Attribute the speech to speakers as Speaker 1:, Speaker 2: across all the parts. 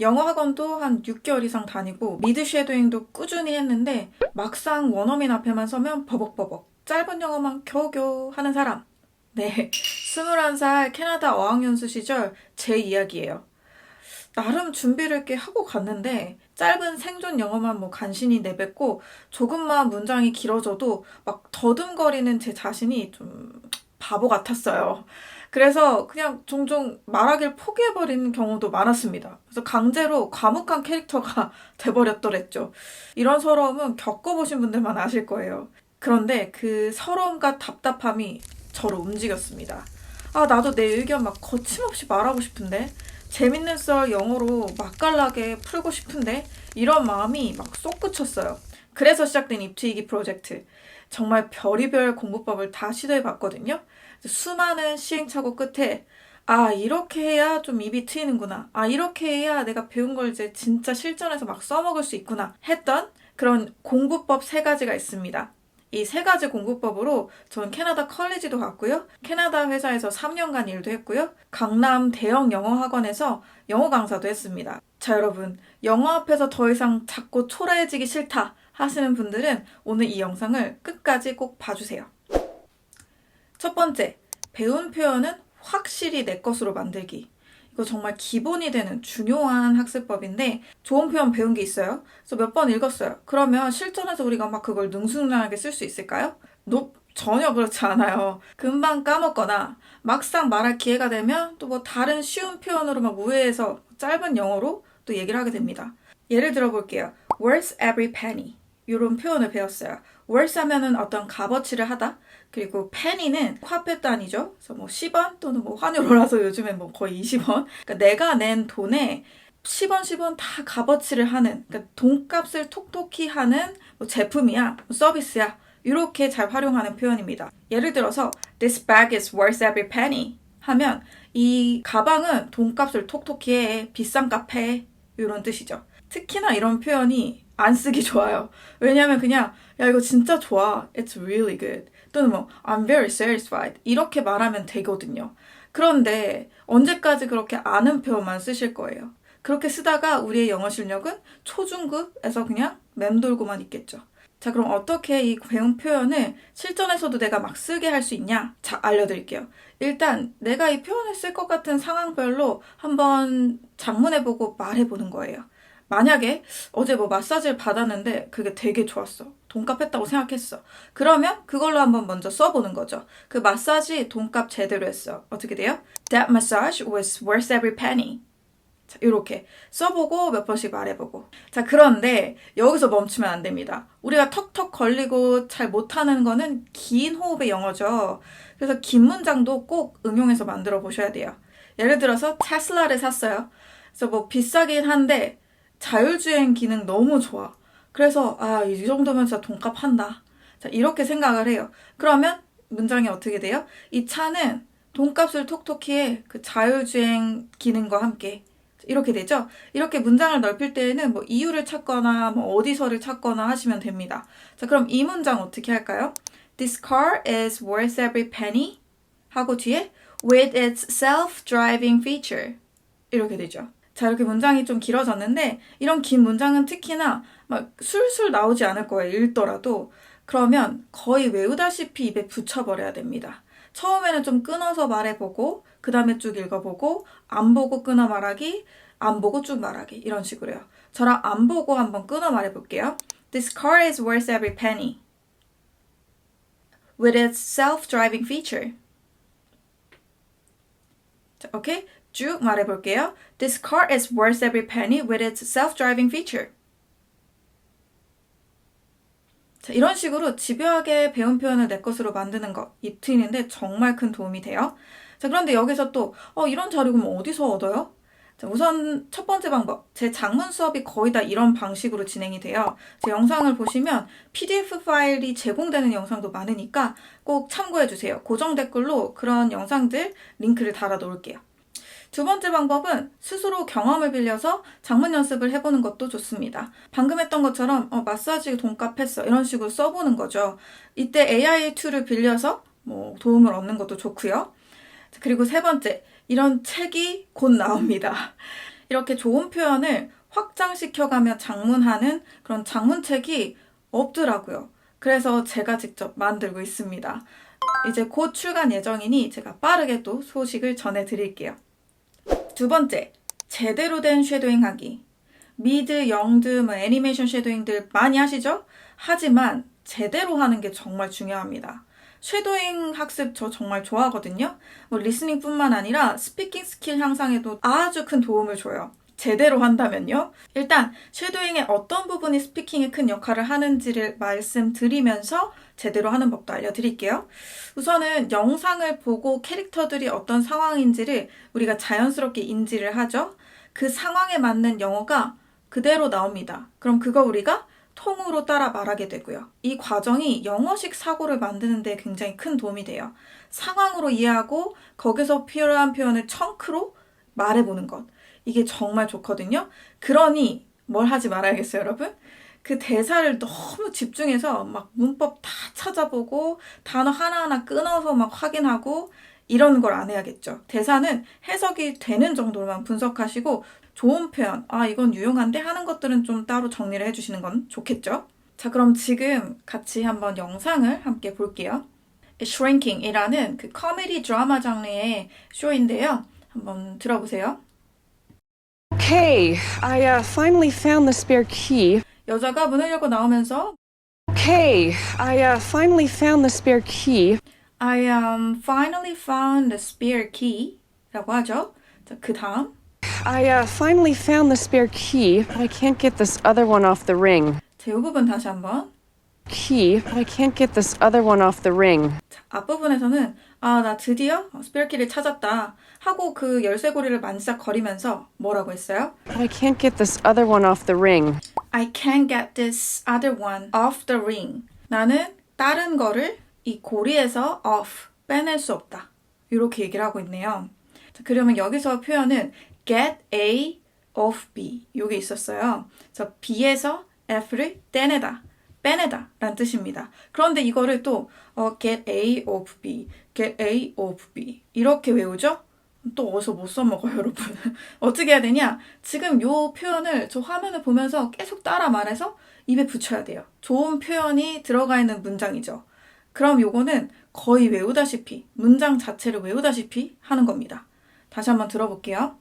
Speaker 1: 영어 학원도 한 6개월 이상 다니고 미드 쉐도잉도 꾸준히 했는데 막상 원어민 앞에만 서면 버벅버벅 짧은 영어만 겨우겨우 하는 사람. 네, 21살 캐나다 어학연수 시절 제 이야기예요. 나름 준비를 꽤 하고 갔는데 짧은 생존 영어만 뭐 간신히 내뱉고 조금만 문장이 길어져도 막 더듬거리는 제 자신이 좀 바보 같았어요. 그래서 그냥 종종 말하기를 포기해버리는 경우도 많았습니다. 그래서 강제로 과묵한 캐릭터가 돼버렸더랬죠. 이런 서러움은 겪어보신 분들만 아실 거예요. 그런데 그 서러움과 답답함이 저를 움직였습니다. 아, 나도 내 의견 막 거침없이 말하고 싶은데 재밌는 썰 영어로 맛깔나게 풀고 싶은데 이런 마음이 막 쏙 그쳤어요. 그래서 시작된 입트이기 프로젝트. 정말 별의별 공부법을 다 시도해봤거든요. 수많은 시행착오 끝에 아, 이렇게 해야 좀 입이 트이는구나. 아, 이렇게 해야 내가 배운 걸 이제 진짜 실전에서 막 써먹을 수 있구나 했던 그런 공부법 3가지가 있습니다. 이 3가지 공부법으로 저는 캐나다 컬리지도 갔고요. 캐나다 회사에서 3년간 일도 했고요. 강남 대형 영어 학원에서 영어 강사도 했습니다. 자, 여러분, 영어 앞에서 더 이상 작고 초라해지기 싫다 하시는 분들은 오늘 이 영상을 끝까지 꼭 봐주세요. 첫 번째, 배운 표현은 확실히 내 것으로 만들기. 이거 정말 기본이 되는 중요한 학습법인데 좋은 표현 배운 게 있어요. 그래서 몇 번 읽었어요. 그러면 실전에서 우리가 막 그걸 능수능란하게 쓸 수 있을까요? 전혀 그렇지 않아요. 금방 까먹거나 막상 말할 기회가 되면 또 뭐 다른 쉬운 표현으로 막 우회해서 짧은 영어로 또 얘기를 하게 됩니다. 예를 들어 볼게요. Worth every penny. 이런 표현을 배웠어요. worth 하면은 어떤 값어치를 하다. 그리고 penny는 화폐 단위죠. 그래서 뭐 10원 또는 뭐 환율로라서 요즘엔 뭐 거의 20원. 그러니까 내가 낸 돈에 10원, 10원 다 값어치를 하는, 그러니까 돈값을 톡톡히 하는 뭐 제품이야, 뭐 서비스야. 이렇게 잘 활용하는 표현입니다. 예를 들어서 This bag is worth every penny 하면 이 가방은 돈값을 톡톡히 해, 비싼 값 해. 이런 뜻이죠. 특히나 이런 표현이 안 쓰기 좋아요. 왜냐면 그냥 야 이거 진짜 좋아. It's really good. 또는 뭐 I'm very satisfied. 이렇게 말하면 되거든요. 그런데 언제까지 그렇게 아는 표현만 쓰실 거예요. 그렇게 쓰다가 우리의 영어 실력은 초중급에서 그냥 맴돌고만 있겠죠. 자, 그럼 어떻게 이 배운 표현을 실전에서도 내가 막 쓰게 할 수 있냐? 자, 알려드릴게요. 일단 내가 이 표현을 쓸 것 같은 상황별로 한번 작문해보고 말해보는 거예요. 만약에 어제 뭐 마사지를 받았는데 그게 되게 좋았어. 돈값 했다고 생각했어. 그러면 그걸로 한번 먼저 써보는 거죠. 그 마사지 돈값 제대로 했어. 어떻게 돼요? That massage was worth every penny. 자, 이렇게 써보고 몇 번씩 말해보고. 자, 그런데 여기서 멈추면 안 됩니다. 우리가 턱턱 걸리고 잘 못하는 거는 긴 호흡의 영어죠. 그래서 긴 문장도 꼭 응용해서 만들어 보셔야 돼요. 예를 들어서 테슬라를 샀어요. 그래서 뭐 비싸긴 한데 자율주행 기능 너무 좋아. 그래서 이 정도면 진짜 돈값 한다. 자, 이렇게 생각을 해요. 그러면 문장이 어떻게 돼요? 이 차는 돈값을 톡톡히 해. 그 자율주행 기능과 함께. 이렇게 되죠? 이렇게 문장을 넓힐 때에는 뭐 이유를 찾거나 뭐 어디서를 찾거나 하시면 됩니다. 자, 그럼 이 문장 어떻게 할까요? This car is worth every penny 하고 뒤에 with its self-driving feature 이렇게 되죠. 자, 이렇게 문장이 좀 길어졌는데 이런 긴 문장은 특히나 막 술술 나오지 않을 거예요. 읽더라도. 그러면 거의 외우다시피 입에 붙여버려야 됩니다. 처음에는 좀 끊어서 말해보고 그 다음에 쭉 읽어보고 안 보고 끊어 말하기, 안 보고 쭉 말하기 이런 식으로요. 저랑 안 보고 한번 끊어 말해볼게요. This car is worth every penny with its self-driving feature. 자, 오케이? 쭉 말해볼게요. This car is worth every penny with its self-driving feature. 자, 이런 식으로 집요하게 배운 표현을 내 것으로 만드는 거, 입 트이는데 정말 큰 도움이 돼요. 자, 그런데 여기서 또 이런 자료 그럼 어디서 얻어요? 자, 우선 첫 번째 방법, 제 작문 수업이 거의 다 이런 방식으로 진행이 돼요. 제 영상을 보시면 PDF 파일이 제공되는 영상도 많으니까 꼭 참고해주세요. 고정 댓글로 그런 영상들 링크를 달아 놓을게요. 두 번째 방법은 스스로 경험을 빌려서 작문 연습을 해보는 것도 좋습니다. 방금 했던 것처럼 마사지 돈값 했어 이런 식으로 써보는 거죠. 이때 AI 툴을 빌려서 뭐 도움을 얻는 것도 좋고요. 그리고 세 번째, 이런 책이 곧 나옵니다. 이렇게 좋은 표현을 확장시켜가며 장문하는 그런 장문책이 없더라고요. 그래서 제가 직접 만들고 있습니다. 이제 곧 출간 예정이니 제가 빠르게 또 소식을 전해드릴게요. 두 번째, 제대로 된 쉐도잉 하기. 미드, 영드, 애니메이션 쉐도잉들 많이 하시죠? 하지만 제대로 하는 게 정말 중요합니다. 쉐도잉 학습 저 정말 좋아하거든요. 리스닝뿐만 아니라 스피킹 스킬 향상에도 아주 큰 도움을 줘요. 제대로 한다면요. 일단 쉐도잉의 어떤 부분이 스피킹에 큰 역할을 하는지를 말씀드리면서 제대로 하는 법도 알려드릴게요. 우선은 영상을 보고 캐릭터들이 어떤 상황인지를 우리가 자연스럽게 인지를 하죠. 그 상황에 맞는 영어가 그대로 나옵니다. 그럼 그거 우리가 통으로 따라 말하게 되고요. 이 과정이 영어식 사고를 만드는 데 굉장히 큰 도움이 돼요. 상황으로 이해하고 거기서 필요한 표현을 청크로 말해보는 것. 이게 정말 좋거든요. 그러니 뭘 하지 말아야겠어요, 여러분? 그 대사를 너무 집중해서 막 문법 다 찾아보고 단어 하나하나 끊어서 막 확인하고 이런 걸 안 해야겠죠. 대사는 해석이 되는 정도로만 분석하시고 좋은 표현, 이건 유용한데 하는 것들은 좀 따로 정리를 해주시는 건 좋겠죠. 자, 그럼 지금 같이 한번 영상을 함께 볼게요. Shrinking이라는 그 코미디 드라마 장르의 쇼인데요. 한번 들어보세요.
Speaker 2: Okay, I finally found the spare key.
Speaker 1: 여자가 문을 열고 나오면서
Speaker 2: Okay, I finally found the spare key.
Speaker 1: I finally found the spare key 라고 하죠. 자, 그 다음
Speaker 2: I finally found the spare key, but I can't get this other one off the ring.
Speaker 1: 자, 이 부분 다시 한번.
Speaker 2: Key, but I can't get this other one off the ring.
Speaker 1: 자, 앞부분에서는 나 드디어 스페어 키를 찾았다 하고 그 열쇠고리를 만지작거리면서 뭐라고 했어요?
Speaker 2: But I can't get this other one off the ring.
Speaker 1: I can't get this other one off the ring. 나는 다른 거를 이 고리에서 off, 빼낼 수 없다. 이렇게 얘기를 하고 있네요. 자, 그러면 여기서 표현은 get A off B 이게 있었어요. 그래서 B에서 F를 떼내다, 빼내다 라는 뜻입니다. 그런데 이거를 또 get A off B, get A off B 이렇게 외우죠? 또 어디서 못 써먹어요, 여러분. 어떻게 해야 되냐? 지금 요 표현을 저 화면을 보면서 계속 따라 말해서 입에 붙여야 돼요. 좋은 표현이 들어가 있는 문장이죠. 그럼 요거는 거의 외우다시피, 문장 자체를 외우다시피 하는 겁니다. 다시 한번 들어볼게요.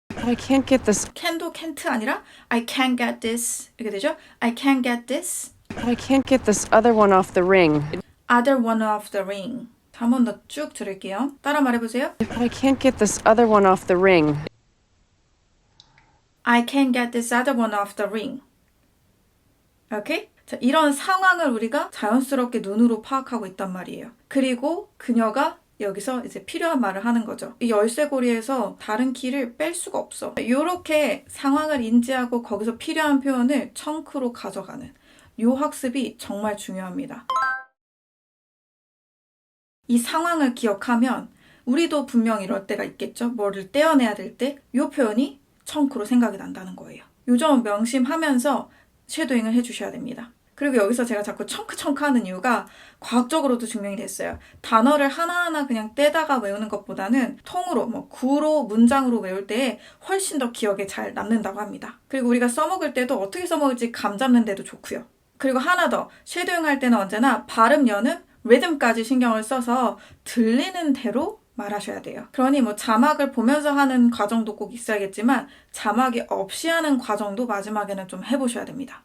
Speaker 2: But I can't get this.
Speaker 1: can도 can't 아니라 I can't get this 이렇게 되죠? I can't get this
Speaker 2: But I can't get this other one off the ring.
Speaker 1: other one off the ring. 한 번 더 쭉 들을게요. 따라 말해보세요.
Speaker 2: But I can't get this other one off the ring.
Speaker 1: I can't get this other one off the ring. 오케이? 자, 이런 상황을 우리가 자연스럽게 눈으로 파악하고 있단 말이에요. 그리고 그녀가 여기서 이제 필요한 말을 하는 거죠. 이 열쇠고리에서 다른 키를 뺄 수가 없어. 이렇게 상황을 인지하고 거기서 필요한 표현을 청크로 가져가는 요 학습이 정말 중요합니다. 이 상황을 기억하면 우리도 분명 이럴 때가 있겠죠. 뭐를 떼어내야 될 때 이 표현이 청크로 생각이 난다는 거예요. 요 점 명심하면서 쉐도잉을 해주셔야 됩니다. 그리고 여기서 제가 자꾸 청크 하는 이유가 과학적으로도 증명이 됐어요. 단어를 하나하나 그냥 떼다가 외우는 것보다는 통으로, 구로, 문장으로 외울 때에 훨씬 더 기억에 잘 남는다고 합니다. 그리고 우리가 써먹을 때도 어떻게 써먹을지 감 잡는 데도 좋고요. 그리고 하나 더, 쉐도잉 할 때는 언제나 발음, 연음, 리듬까지 신경을 써서 들리는 대로 말하셔야 돼요. 그러니 자막을 보면서 하는 과정도 꼭 있어야겠지만 자막이 없이 하는 과정도 마지막에는 좀 해보셔야 됩니다.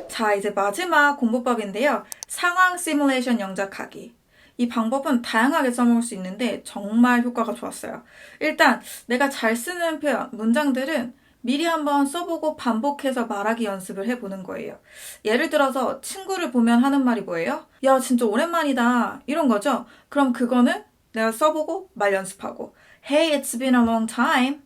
Speaker 1: 자, 이제 마지막 공부법인데요. 상황 시뮬레이션 영작하기. 이 방법은 다양하게 써먹을 수 있는데 정말 효과가 좋았어요. 일단 내가 잘 쓰는 표현, 문장들은 미리 한번 써보고 반복해서 말하기 연습을 해보는 거예요. 예를 들어서 친구를 보면 하는 말이 뭐예요? 야, 진짜 오랜만이다. 이런 거죠. 그럼 그거는 내가 써보고 말 연습하고 Hey, it's been a long time.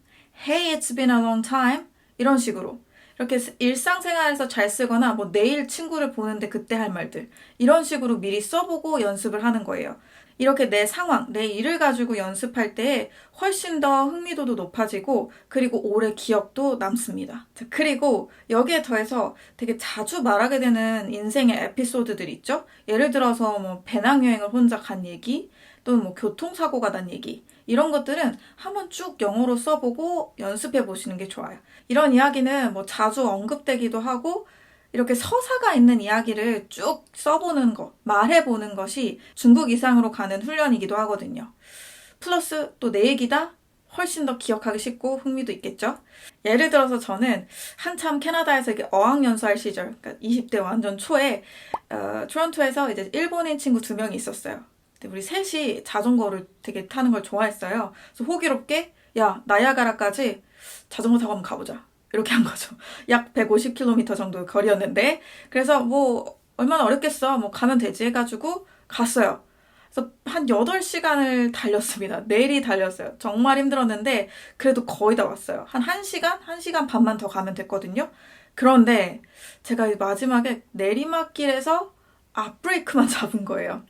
Speaker 1: Hey, it's been a long time. 이런 식으로. 이렇게 일상생활에서 잘 쓰거나 내일 친구를 보는데 그때 할 말들 이런 식으로 미리 써보고 연습을 하는 거예요. 이렇게 내 상황, 내 일을 가지고 연습할 때 훨씬 더 흥미도도 높아지고 그리고 오래 기억도 남습니다. 자, 그리고 여기에 더해서 되게 자주 말하게 되는 인생의 에피소드들 있죠? 예를 들어서 배낭여행을 혼자 간 얘기 또는 교통사고가 난 얘기 이런 것들은 한번 쭉 영어로 써보고 연습해 보시는 게 좋아요. 이런 이야기는 뭐 자주 언급되기도 하고 이렇게 서사가 있는 이야기를 쭉 써보는 것, 말해보는 것이 중국 이상으로 가는 훈련이기도 하거든요. 플러스 또 내 얘기다? 훨씬 더 기억하기 쉽고 흥미도 있겠죠? 예를 들어서 저는 한참 캐나다에서 이게 어학연수할 시절, 그러니까 20대 완전 초에 토론토에서 이제 일본인 친구 2명이 있었어요. 근데 우리 셋이 자전거를 되게 타는 걸 좋아했어요. 그래서 호기롭게 야, 나야가라까지 자전거 타고 한번 가보자. 이렇게 한 거죠. 약 150km 정도의 거리였는데 그래서 뭐 얼마나 어렵겠어. 뭐 가면 되지 해가지고 갔어요. 그래서 한 8시간을 달렸습니다. 내일이 달렸어요. 정말 힘들었는데 그래도 거의 다 왔어요. 한 1시간? 1시간 반만 더 가면 됐거든요. 그런데 제가 마지막에 내리막길에서 앞브레이크만 잡은 거예요.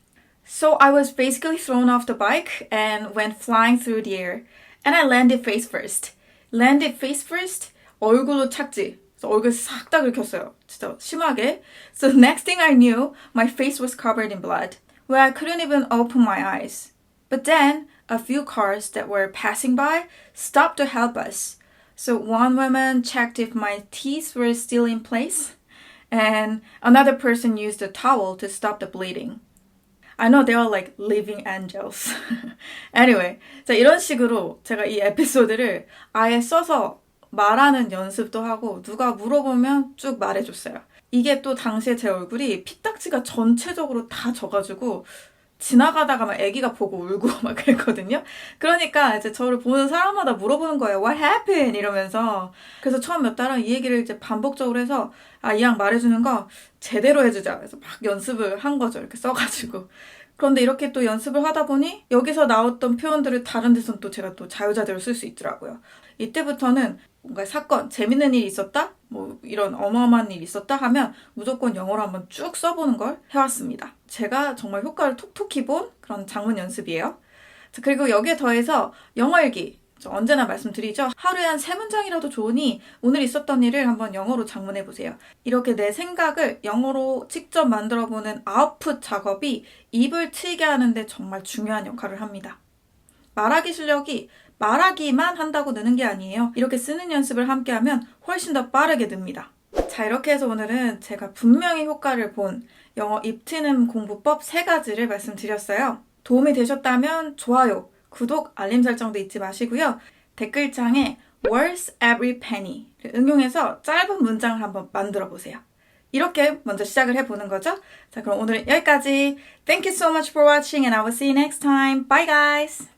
Speaker 1: So I was basically thrown off the bike and went flying through the air. And I landed face first. Landed face first? 얼굴로 착지. 그래서 얼굴 싹 다 긁혔어요. 진짜 심하게. So the next thing I knew, my face was covered in blood. Where I couldn't even open my eyes. But then, a few cars that were passing by stopped to help us. So one woman checked if my teeth were still in place. And another person used a towel to stop the bleeding. I know they are like living angels. Anyway, 자, 이런 식으로 제가 이 에피소드를 아예 써서 말하는 연습도 하고 누가 물어보면 쭉 말해줬어요. 이게 또 당시에 제 얼굴이 피딱지가 전체적으로 다 져가지고 지나가다가 막 아기가 보고 울고 막 그랬거든요. 그러니까 이제 저를 보는 사람마다 물어보는 거예요. What happened? 이러면서. 그래서 처음 몇 달은 이 얘기를 이제 반복적으로 해서 이 양 말해주는 거 제대로 해주자. 그래서 막 연습을 한 거죠. 이렇게 써가지고. 그런데 이렇게 또 연습을 하다 보니 여기서 나왔던 표현들을 다른 데서는 또 제가 또 자유자재로 쓸 수 있더라고요. 이때부터는 뭔가 사건, 재밌는 일이 있었다? 뭐 이런 어마어마한 일이 있었다 하면 무조건 영어로 한번 쭉 써보는 걸 해왔습니다. 제가 정말 효과를 톡톡히 본 그런 장문 연습이에요. 자, 그리고 여기에 더해서 영어 일기. 언제나 말씀드리죠. 하루에 한 3문장이라도 좋으니 오늘 있었던 일을 한번 영어로 장문해보세요. 이렇게 내 생각을 영어로 직접 만들어보는 아웃풋 작업이 입을 트이게 하는데 정말 중요한 역할을 합니다. 말하기 실력이 말하기만 한다고 느는 게 아니에요. 이렇게 쓰는 연습을 함께 하면 훨씬 더 빠르게 늡니다. 자, 이렇게 해서 오늘은 제가 분명히 효과를 본 영어 입 트는 공부법 3가지를 말씀드렸어요. 도움이 되셨다면 좋아요, 구독, 알림 설정도 잊지 마시고요. 댓글창에 worth every penny 를 응용해서 짧은 문장을 한번 만들어 보세요. 이렇게 먼저 시작을 해보는 거죠. 자, 그럼 오늘은 여기까지. Thank you so much for watching and I will see you next time. Bye guys!